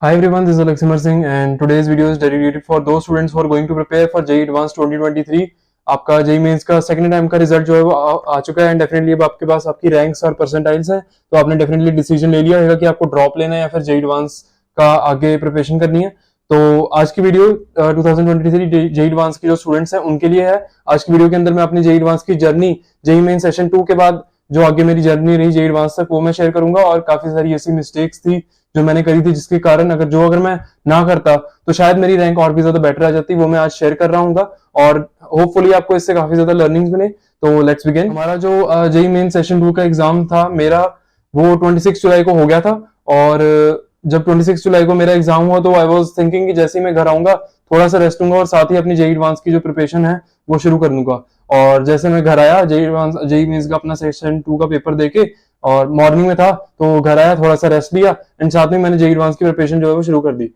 Hi everyone, this is Alex Simar Singh and today's video is dedicated for those students who are going to prepare for JEE Advanced 2023। आपका JEE mains का second time का result जो है वो आ चुका है and definitely अब आपके पास आपकी रैंक्स और परसेंटाइल्स हैं, तो आपने डेफिनेटली डिसीजन ले लिया होगा कि आपको ड्रॉप लेना है या फिर JEE एडवांस का आगे प्रिपरेशन करनी है। तो आज की वीडियो 2023 JEE एडवांस के जो स्टूडेंट्स हैं उनके लिए है। आज की वीडियो के अंदर मैं अपनी JEE एडवांस की जर्नी, JEE मेन सेशन 2 के बाद जो आगे मेरी जर्नी रही JEE एडवांस तक, वो मैं शेयर करूंगा और काफी सारी ऐसी मिस्टेक्स थी जो मैंने करी थी जिसके कारण अगर मैं ना करता तो शायद मेरी रैंक और भी ज्यादा बेटर आ जाती। वो मैं आज शेयर कर रहा हूँ और होपफुली आपको इससे काफी ज्यादा लर्निंग्स मिले। तो लेट्स बिगिन। हमारा जो JEE मेन सेशन 2 का एग्जाम था मेरा, वो 26 जुलाई को हो गया था और जब 26 जुलाई को मेरा एग्जाम हुआ तो आई वाज थिंकिंग कि जैसे ही मैं घर आऊंगा थोड़ा सा रेस्ट लूंगा और साथ ही अपनी JEE एडवांस की जो प्रिपरेशन है वो शुरू कर दूंगा। और जैसे मैं घर आया JEE मेंस का अपना सेशन 2 का पेपर देके और मॉर्निंग में था तो घर आया, थोड़ा सा रेस्ट लिया एंड साथ में मैंने JEE एडवांस की प्रिपरेशन जो है वो शुरू कर दी।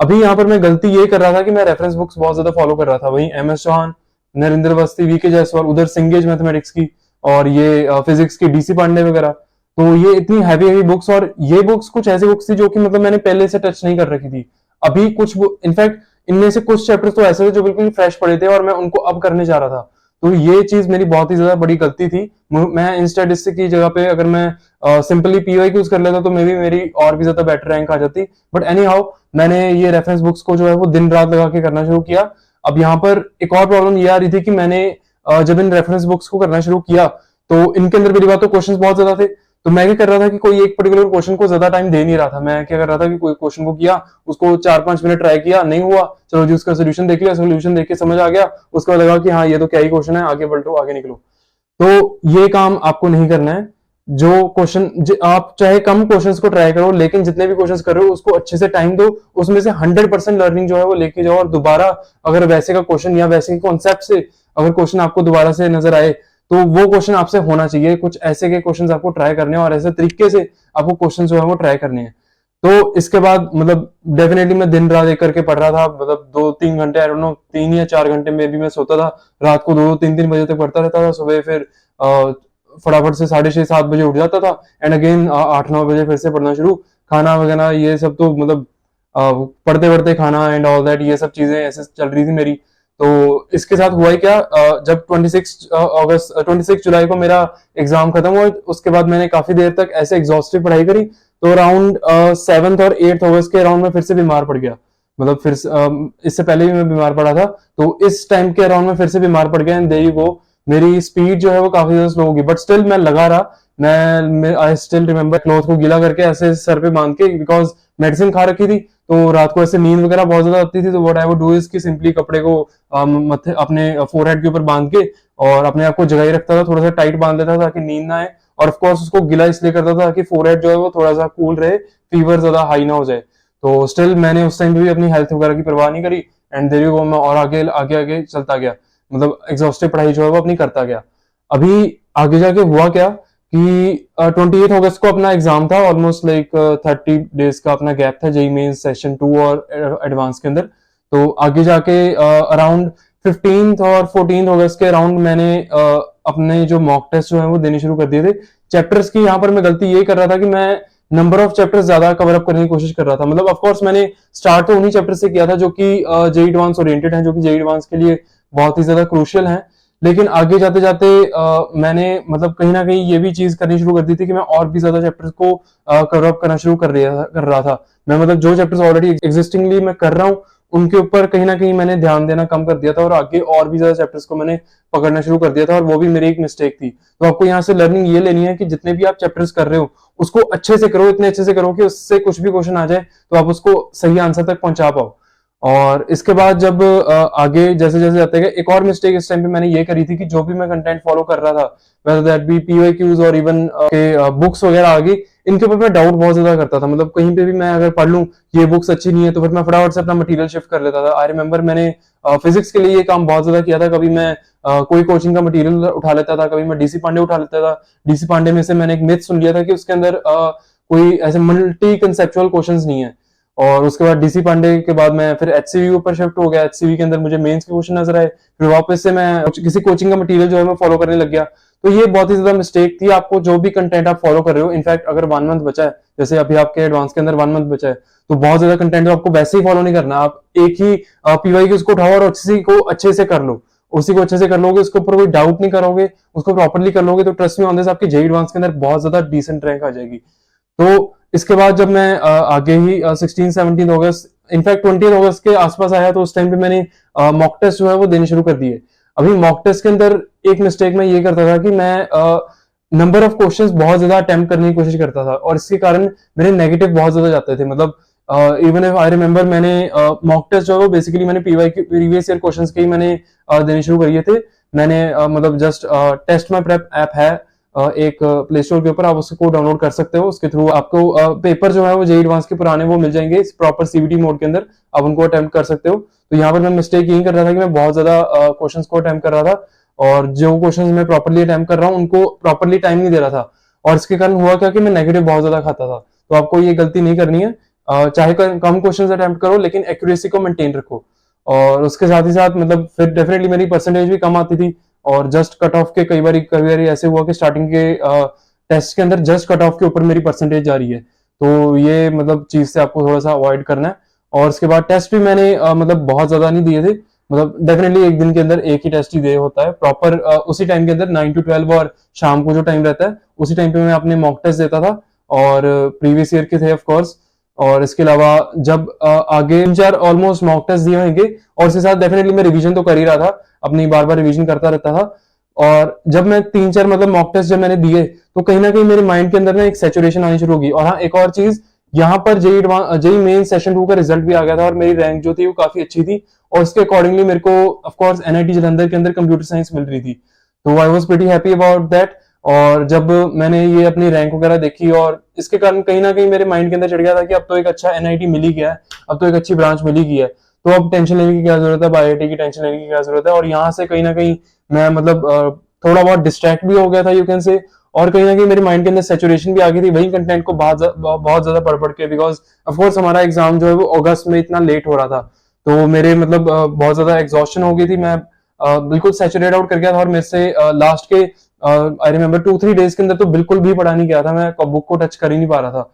अभी यहाँ पर मैं गलती ये कर रहा था कि मैं रेफरेंस बुक्स बहुत ज्यादा फॉलो कर रहा था, वहीं MS चौहान, नरेंद्र अवस्थी, VK जायसवाल, उधर सिंगेज मैथमेटिक्स की और ये फिजिक्स की DC पांडे वगैरह। तो ये इतनी हैवी बुक्स, और ये बुक्स कुछ ऐसी बुक्स थी जो कि मतलब मैंने पहले से टच नहीं कर रखी थी। अभी कुछ इनफैक्ट इनमें से कुछ चैप्टर्स तो ऐसे थे जो बिल्कुल फ्रेश पड़े थे और मैं उनको अब करने जा रहा था। तो ये चीज मेरी बहुत ही ज्यादा बड़ी गलती थी। मैं इन स्टैटिस्टिक की जगह पे अगर मैं सिंपली PYQs कर लेता तो मे बी मेरी और भी ज्यादा बेटर रैंक आ जाती। बट एनी हाउ मैंने ये रेफरेंस बुक्स को जो है वो दिन रात लगा के करना शुरू किया। अब यहाँ पर एक और प्रॉब्लम ये आ रही थी कि मैंने जब इन रेफरेंस बुक्स को करना शुरू किया तो इनके अंदर मेरी बात तो क्वेश्चन बहुत ज्यादा थे। तो मैं क्या कर रहा था कि कोई एक पर्टिकुलर क्वेश्चन को ज्यादा टाइम दे नहीं रहा था। मैं क्या कर रहा था कि कोई क्वेश्चन को किया, उसको 4-5 मिनट ट्राई किया, नहीं हुआ, चलो जी उसका सोल्यूशन देख लिया, सोल्यूशन देख के समझ आ गया, उसके बाद लगा कि हाँ ये तो क्या ही क्वेश्चन है, आगे बढ़ो आगे निकलो। तो ये काम आपको नहीं करना है। जो क्वेश्चन आप चाहे कम क्वेश्चंस को ट्राई करो, लेकिन जितने भी क्वेश्चंस कर रहे हो उसको अच्छे से टाइम दो, उसमें से 100% लर्निंग जो है वो लेके जाओ और दोबारा अगर वैसे का क्वेश्चन या वैसे के कॉन्सेप्ट से अगर क्वेश्चन आपको दोबारा से नजर आए तो वो क्वेश्चन आपसे होना चाहिए। कुछ ऐसे के क्वेश्चन आपको ट्राई करने हैं और ऐसे तरीके से आपको क्वेश्चन जो है वो ट्राई करने हैं। तो इसके बाद मतलब डेफिनेटली मैं दिन रात एक करके पढ़ रहा था, मतलब 2-3 घंटे, आई डोंट नो 3 या 4 घंटे में भी मैं सोता था, रात को 2-3 बजे तक पढ़ता रहता था, सुबह फिर फटाफट से 6:30-7 बजे उठ जाता था एंड अगेन 8-9 बजे फिर से पढ़ना शुरू। खाना वगैरह ये सब तो मतलब पढ़ते पढ़ते खाना एंड ऑल दैट, ये सब चीजें ऐसे चल रही थी मेरी। तो इसके साथ हुआ ही क्या, जब 26 जुलाई को मेरा एग्जाम खत्म हुआ उसके बाद मैंने काफी देर तक ऐसे एग्जॉस्टिव पढ़ाई करी। तो अराउंड 7th और 8th अगस्त के अराउंड में फिर से बीमार पड़ गया। मतलब फिर इससे पहले भी मैं बीमार पड़ा था, तो इस टाइम के अराउंड में फिर से बीमार पड़ गया एंड देयर यू गो, मेरी स्पीड जो है वो काफी ज्यादा स्लो होगी। बट स्टिल मैं लगा रहा। मैं आई स्टिल रिमेम्बर क्लॉथ को गीला करके ऐसे सर पे बांध के, बिकॉज मेडिसिन खा रखी थी तो रात को ऐसे नींद वगैरह बहुत ज्यादा आती थी। तो what I would do is कि सिंपली कपड़े को मथे अपने फोरहेड के ऊपर बांध के और अपने आप को जगाई रखता था, थोड़ा सा टाइट बांध लेता था ताकि नींद ना आए। और ऑफकोर्स उसको गीला इसलिए करता था ताकि फोरहेड जो है वो थोड़ा सा कूल रहे, फीवर ज्यादा हाई ना हो जाए। तो स्टिल मैंने उस टाइम पे भी अपनी हेल्थ वगैरह की परवाह नहीं करी एंड देयर यू गो, मैं और आगे आगे आगे चलता गया, मतलब एग्जॉस्टिव पढ़ाई जो है वो अपनी करता गया। अभी आगे जाके हुआ क्या कि 28 अगस्त को अपना एग्जाम था, ऑलमोस्ट लाइक 30 डेज का अपना गैप था JEE मेंस सेशन 2 और एडवांस के अंदर। तो आगे जाके अराउंड 15th और 14th अगस्त के अराउंड मैंने अपने जो मॉक टेस्ट जो है वो देने शुरू कर दिए थे। चैप्टर्स की यहाँ पर मैं गलती ये कर रहा था कि मैं नंबर ऑफ चैप्टर्स ज्यादा कवर अप करने की कोशिश कर रहा था। मतलब ऑफकोर्स मैंने स्टार्ट तो उन्हीं चैप्टर से किया था जो कि JEE एडवांस ओरिएंटेड है, जो कि JEE एडवांस के लिए बहुत ही ज्यादा क्रूशियल है। लेकिन आगे जाते जाते मैंने मतलब कहीं ना कहीं ये भी चीज करनी शुरू कर दी थी कि मैं और भी ज्यादा चैप्टर्स को कवर अप करना शुरू कर रहा था। मैं मतलब जो चैप्टर्स ऑलरेडी एग्जिस्टिंगली मैं कर रहा हूँ उनके ऊपर कहीं ना कहीं मैंने ध्यान देना कम कर दिया था और आगे और भी ज्यादा चैप्टर्स को मैंने पकड़ना शुरू कर दिया था, और वो भी मेरी एक मिस्टेक थी। तो आपको यहाँ से लर्निंग ये लेनी है कि जितने भी आप चैप्टर्स कर रहे हो उसको अच्छे से करो, इतने अच्छे से करो कि उससे कुछ भी क्वेश्चन आ जाए तो आप उसको सही आंसर तक पहुंचा पाओ। और इसके बाद जब आगे जैसे जैसे जाते गए, एक और मिस्टेक इस टाइम पे मैंने ये करी थी कि जो भी मैं कंटेंट फॉलो कर रहा था, वेदर दैट बी PYQs और इवन के बुक्स वगैरह आ गई, इनके ऊपर मैं डाउट बहुत ज्यादा करता था। मतलब कहीं पे भी मैं अगर पढ़ लूं ये बुक्स अच्छी नहीं है तो फिर मैं फटाफट से अपना मटेरियल शिफ्ट कर लेता था। आई रिमेम्बर मैंने फिजिक्स के लिए ये काम बहुत ज्यादा किया था। कभी मैं कोई कोचिंग का मटेरियल उठा लेता था, कभी मैं DC पांडे उठा लेता था। DC पांडे में से मैंने एक मिथ सुन लिया था कि उसके अंदर कोई ऐसे मल्टी कंसेप्चुअल क्वेश्चंस नहीं है। और उसके बाद DC पांडे के बाद मैं फिर HCV के ऊपर शिफ्ट हो गया। HCV के अंदर मुझे मेंस के क्वेश्चन नजर आए, फिर वापस से मैं किसी कोचिंग का मटेरियल जो है मैं फॉलो करने लग गया। तो ये बहुत ही ज्यादा मिस्टेक थी। आपको जो भी कंटेंट आप फॉलो कर रहे हो, इनफैक्ट अगर 1 मंथ बचा है जैसे अभी आपके एडवांस के अंदर 1 मंथ बचा है, तो बहुत ज्यादा कंटेंट तो आपको वैसे ही फॉलो नहीं करना, आप एक ही पीवाई उसको उठाओ और अच्छे से कर लो, उसी को अच्छे से कर लोगे, उसके ऊपर कोई डाउट नहीं करोगे, उसको प्रॉपरली कर लोगे, तो ट्रस्ट में ऑन दिस आपकी जेईई एडवांस के अंदर बहुत ज्यादा डिसेंट रैंक आ जाएगी। तो इसके बाद जब मैं आगे ही 16-17 अगस्त, इनफैक्ट 20 अगस्त के आसपास आया, तो उस टाइम पे मैंने मॉक टेस्ट जो है वो देने शुरू कर दिए। अभी मॉक टेस्ट के अंदर एक मिस्टेक मैं ये करता था कि मैं नंबर ऑफ क्वेश्चंस बहुत ज्यादा अटेम्प्ट करने की कोशिश करता था, और इसके कारण मेरे नेगेटिव बहुत ज्यादा जाते थे। मतलब इवन इफ आई रिमेम्बर, मैंने मॉक टेस्ट जो है वो बेसिकली मैंने पीवाई के प्रीवियस ईयर क्वेश्चंस के ही मैंने देने शुरू करिए थे। मैंने मतलब जस्ट टेस्ट माई प्रेप ऐप है एक प्ले स्टोर के ऊपर, आप उसको डाउनलोड कर सकते हो, उसके थ्रू आपको पेपर जो है वो जेईई एडवांस के पुराने वो मिल जाएंगे प्रॉपर सीबीटी मोड के अंदर, आप उनको अटेम्प्ट कर सकते हो। तो यहाँ पर मैं मिस्टेक यही कर रहा था कि मैं बहुत ज्यादा क्वेश्चंस को अटेम्प्ट कर रहा था, और जो क्वेश्चंस मैं प्रॉपरली अटेम्प्ट कर रहा हूँ उनको प्रॉपरली टाइम नहीं दे रहा था, और इसके कारण हुआ क्या कि मैं नेगेटिव बहुत ज्यादा खाता था। तो आपको ये गलती नहीं करनी है, चाहे कम क्वेश्चंस अटेम्प्ट करो, लेकिन एक्यूरेसी को मेंटेन रखो। और उसके साथ ही साथ मतलब फिर डेफिनेटली मेरी परसेंटेज भी कम आती थी, और जस्ट कट ऑफ के कई बार ऐसे हुआ कि स्टार्टिंग के टेस्ट के अंदर जस्ट कट ऑफ के ऊपर मेरी परसेंटेज जा रही है। तो ये मतलब चीज से आपको थोड़ा सा अवॉइड करना है। और उसके बाद टेस्ट भी मैंने मतलब बहुत ज्यादा नहीं दिए थे, मतलब डेफिनेटली एक दिन के अंदर एक ही टेस्ट ही दे होता है प्रॉपर, उसी टाइम के अंदर 9 to 12 और शाम को जो टाइम रहता है उसी टाइम पे मैं अपने मॉक टेस्ट देता था, और प्रीवियस ईयर के थे ऑफ कोर्स। और इसके अलावा जब आगे 3-4 ऑलमोस्ट मॉक टेस्ट दिए होंगे, और इसके साथ डेफिनेटली मैं रिवीजन तो कर ही रहा था, अपनी बार बार रिवीजन करता रहता था। और जब मैं 3-4 मतलब मॉक टेस्ट जब मैंने दिए, तो कहीं ना कहीं मेरे माइंड के अंदर ना एक सैचुरेशन आनी शुरू होगी। और हाँ, एक और चीज, यहाँ पर जेईई मेन सेशन 2 का रिजल्ट भी आ गया था, और मेरी रैंक जो थी वो काफी अच्छी थी, और उसके अकॉर्डिंगली मेरे को ऑफ कोर्स एनआईटी जालंधर के अंदर कंप्यूटर साइंस मिल रही थी। तो I was pretty happy about that. और जब मैंने ये अपनी रैंक वगैरह देखी, और इसके कारण कहीं ना कहीं मेरे माइंड के अंदर चढ़ गया था कि अब तो एक अच्छा एनआईटी मिल ही गया है, अब तो एक अच्छी ब्रांच मिल ही गई है, तो अब टेंशन लेने की क्या जरूरत है, आईआईटी की टेंशन लेने की क्या जरूरत है। और यहाँ से कहीं ना कहीं मैं मतलब थोड़ा बहुत डिस्ट्रैक्ट भी हो गया था, यू कैन से, और कहीं ना कहीं मेरे माइंड के अंदर सैचुरेशन भी आ गई थी वही कंटेंट को बहुत ज्यादा पढ़ के, बिकॉज ऑफकोर्स हमारा एग्जाम जो है वो अगस्त में इतना लेट हो रहा था, तो मेरे मतलब बहुत ज्यादा एग्जॉस्शन हो गई थी, मैं बिल्कुल सैचुरेट आउट कर गया था, और मेरे से लास्ट के आई रिमेम्बर 2-3 डेज के अंदर तो बिल्कुल भी पढ़ा नहीं गया था, मैं बुक को टच कर ही नहीं पा रहा था।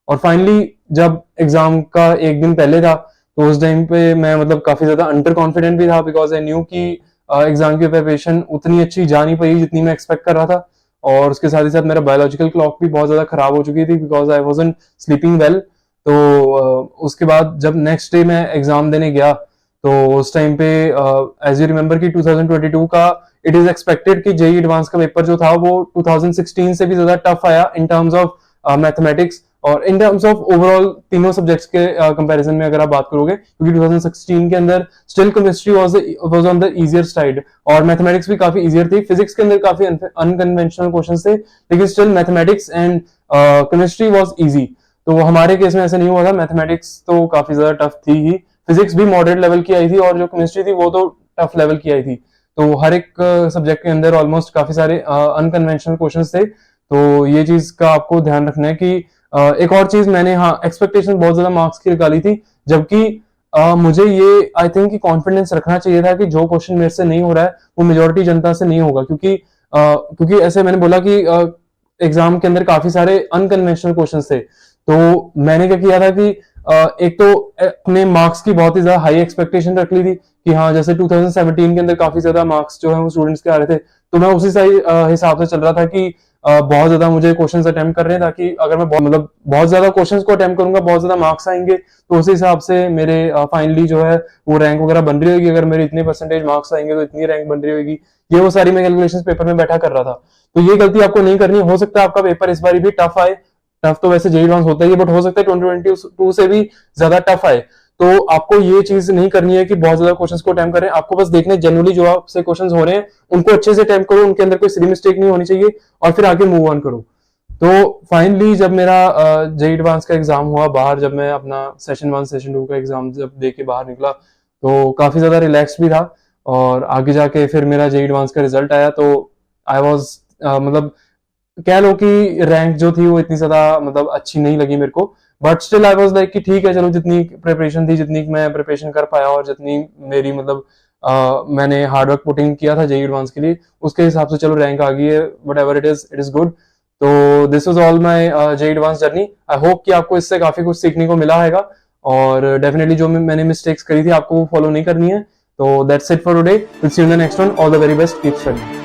और फाइनली जब एग्जाम का एक दिन पहले था, तो उस टाइम पे मैं मतलब काफी ज्यादा अंडर कॉन्फिडेंट भी था, बिकॉज आई न्यू कि एग्जाम की प्रिपरेशन उतनी अच्छी जा नहीं पाई जितनी मैं एक्सपेक्ट कर रहा था। और उसके साथ ही साथ मेरा बायोलॉजिकल क्लॉक भी बहुत ज्यादा खराब हो चुकी थी, because I wasn't sleeping well. तो उसके बाद जब नेक्स्ट डे मैं एग्जाम देने गया, तो उस टाइम पे एज यू रिमेम्बर कि 2022 का इट इज एक्सपेक्टेड कि जेईई एडवांस का पेपर जो था वो 2016 से भी ज्यादा टफ आया इन टर्म्स ऑफ मैथमेटिक्स, और इन टर्म्स ऑफ ओवरऑल तीनों सब्जेक्ट्स के कंपैरिजन में अगर आप बात करोगे, क्योंकि 2016 के अंदर still chemistry was on the easier side, और मैथमेटिक्स भी काफी इजियर थी, फिजिक्स के अंदर काफी अनकन्वेंशनल क्वेश्चंस थे, लेकिन still mathematics and chemistry was easy. तो हमारे केस में ऐसा नहीं हुआ था, मैथमेटिक्स तो काफी ज्यादा टफ थी ही, फिजिक्स भी मॉडरेट लेवल की आई थी, और जो केमिस्ट्री थी वो तो टफ लेवल की आई थी। तो हर एक सब्जेक्ट के अंदर ऑलमोस्ट काफी सारे अनकन्वेंशनल क्वेश्चंस थे। तो ये चीज का आपको ध्यान रखना है कि एक और चीज, मैंने हाँ एक्सपेक्टेशन बहुत ज्यादा मार्क्स की निकाली थी, जबकि मुझे ये आई थिंक कि कॉन्फिडेंस रखना चाहिए था कि जो क्वेश्चन मेरे से नहीं हो रहा है वो मेजोरिटी जनता से नहीं होगा, क्योंकि ऐसे मैंने बोला कि एग्जाम के अंदर काफी सारे अनकन्वेंशनल क्वेश्चन थे। तो मैंने क्या किया था कि एक तो अपने मार्क्स की बहुत ही ज्यादा हाई एक्सपेक्टेशन रख ली थी कि हाँ, जैसे 2017 के अंदर काफी ज्यादा मार्क्स जो है वो स्टूडेंट्स के आ रहे थे, तो मैं उसी हिसाब से चल रहा था कि बहुत ज्यादा मुझे क्वेश्चंस अटेम्प्ट कर रहे हैं, ताकि अगर मैं मतलब बहुत ज्यादा क्वेश्चंस को अटेम्प्ट करूंगा, बहुत ज्यादा मार्क्स आएंगे, तो उसी हिसाब से मेरे फाइनली जो है वो रैंक वगैरह बन रही होगी, अगर मेरे इतने परसेंटेज मार्क्स आएंगे तो इतनी रैंक बन रही होगी। ये वो सारी मैं कैलकुलेशन पेपर में बैठा कर रहा था। तो ये गलती आपको नहीं करनी है। हो सकता है आपका पेपर इस बार भी टफ आए, टफ तो वैसे जेईई एडवांस होता ही है, बट हो सकता है 2022 से भी ज्यादा टफ आए। तो आपको ये चीज नहीं करनी है कि बहुत ज्यादा क्वेश्चंस को अटेम्प्ट करें, आपको बस देखने जनरली जो आपसे क्वेश्चंस हो रहे हैं उनको अच्छे से अटेम्प्ट करो, उनके अंदर कोई सिली मिस्टेक नहीं होनी चाहिए, और फिर आगे मूव ऑन करो। तो फाइनली जब मेरा जेईई एडवांस का एग्जाम हुआ बाहर, जब मैं अपना सेशन 1 सेशन 2 का एग्जाम जब दे के बाहर निकला, तो काफी ज्यादा रिलैक्स भी था। और आगे जाके फिर मेरा जेईई एडवांस का रिजल्ट आया, तो आई वाज मतलब कह लो कि रैंक जो थी वो इतनी ज्यादा मतलब अच्छी नहीं लगी मेरे को, but still I was like कि ठीक है, चलो जितनी प्रिपरेशन थी, जितनी मैं प्रिपरेशन कर पाया, और जितनी मेरी मतलब मैंने हार्डवर्क पुटिंग किया था जेईई एडवांस के लिए, उसके हिसाब से चलो रैंक आ गई है, whatever it is good. तो this was all my JEE advanced journey. I hope कि आपको इससे काफी कुछ सीखने को मिला हैगा, और डेफिनेटली जो मैंने मिस्टेक्स करी थी आपको वो फॉलो नहीं करनी है। तो that's it for today, will see you in the next one. All the very best, keep studying.